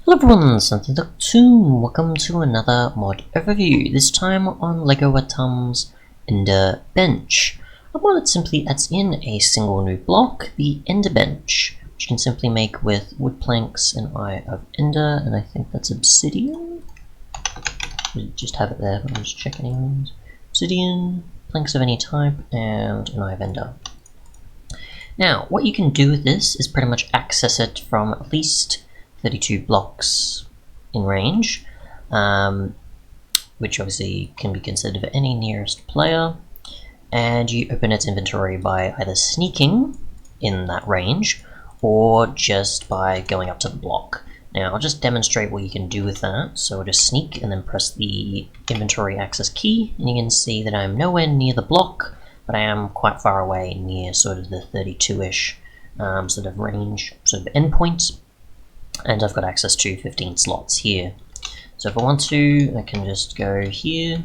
Hello everyone, it's Legoatoom. Welcome to another mod overview, this time on Legoatoom's Ender Bench. A mod that simply adds in a single new block, the Ender Bench, which you can simply make with wood planks, an Eye of Ender, and I think that's obsidian? We just have it there, but I'm just checking. Obsidian, planks of any type, and an Eye of Ender. Now, what you can do with this is pretty much access it from at least 32 blocks in range, which obviously can be considered for any nearest player, and you open its inventory by either sneaking in that range or just by going up to the block. Now I'll just demonstrate what you can do with that. So I'll just sneak and then press the inventory access key, and you can see that I'm nowhere near the block, but I am quite far away near sort of the 32-ish sort of range, sort of endpoint. And I've got access to 15 slots here. So if I want to, I can just go here,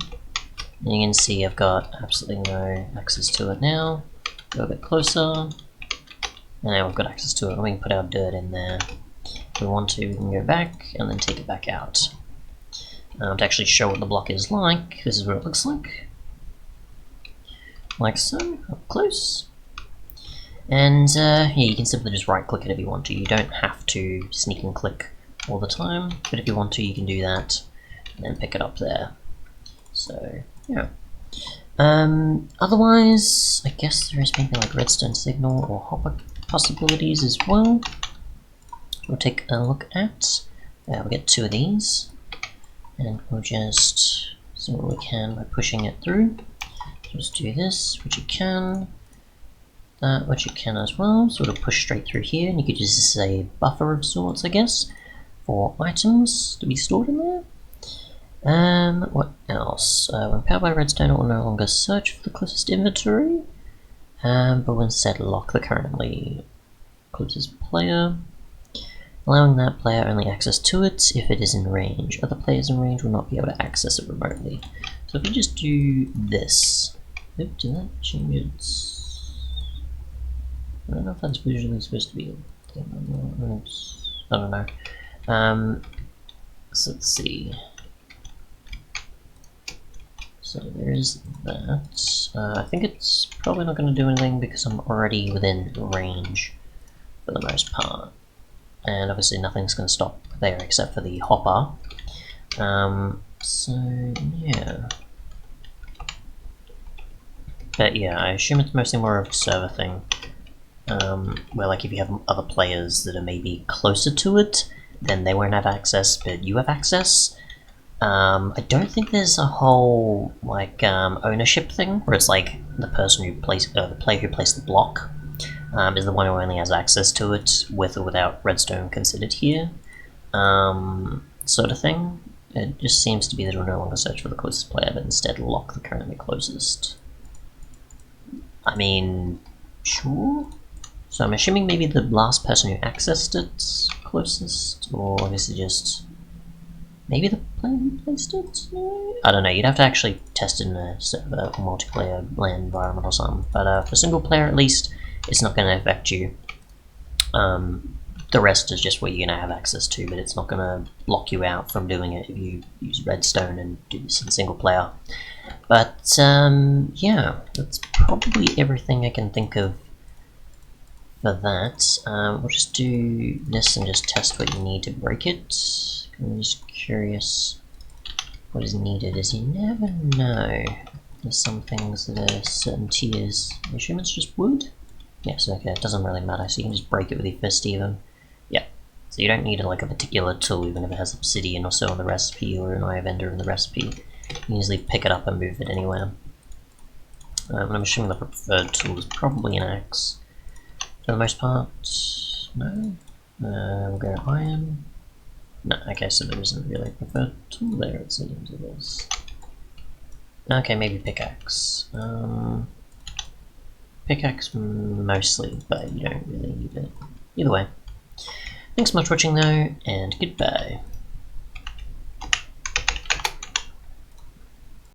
and you can see I've got absolutely no access to it now. Go a bit closer, and now we've got access to it, and we can put our dirt in there. If we want to, we can go back, and then take it back out. To actually show what the block is like, this is what it looks like. Like so, up close. And yeah, you can simply just right click it if you want to. You don't have to sneak and click all the time, but if you want to, you can do that and then pick it up there. So yeah. Otherwise, I guess there is maybe like Redstone Signal or hopper possibilities as well. We'll take a look at. We'll get 2 of these, and we'll just see what we can by pushing it through. Just do this, which you can. That, which you can as well, sort of push straight through here, and you could just say a buffer of sorts, I guess, for items to be stored in there. What else? When powered by redstone, it will no longer search for the closest inventory, but will instead lock the currently closest player, allowing that player only access to it if it is in range. Other players in range will not be able to access it remotely. So if we just do this, did that change it? I don't know if that's visually supposed to be. I don't know. So let's see. So there is that. I think it's probably not going to do anything because I'm already within range for the most part, and obviously nothing's going to stop there except for the hopper. So yeah. But yeah, I assume it's mostly more of a server thing. Where like if you have other players that are maybe closer to it, then they won't have access, but you have access. I don't think there's a whole like ownership thing where it's like the person who plays, the player who placed the block, is the one who only has access to it, with or without redstone considered here, sort of thing. It just seems to be that it will no longer search for the closest player, but instead lock the currently closest. I mean, sure. So I'm assuming maybe the last person who accessed it closest, or obviously just maybe the player who placed it? I don't know, you'd have to actually test it in a server or multiplayer LAN environment or something, but for single player at least, it's not going to affect you. The rest is just what you're going to have access to, but it's not going to lock you out from doing it if you use redstone and do this in single player. But yeah, that's probably everything I can think of for that. We'll just do this and just test what you need to break it. I'm just curious what is needed, as you never know. There's some things that are certain tiers. I assume it's just wood? Yes, okay, it doesn't really matter, so you can just break it with your fist even. Yeah, so you don't need like a particular tool, even if it has obsidian or so on the recipe, or an Eye of Ender in the recipe. You can easily pick it up and move it anywhere. I'm assuming the preferred tool is probably an axe. For the most part, no. We'll go iron. No, okay, so there isn't really a preferred tool there, it seems it is. Okay, maybe pickaxe. Pickaxe mostly, but you don't really need it. Either way. Thanks so much for watching though, and goodbye.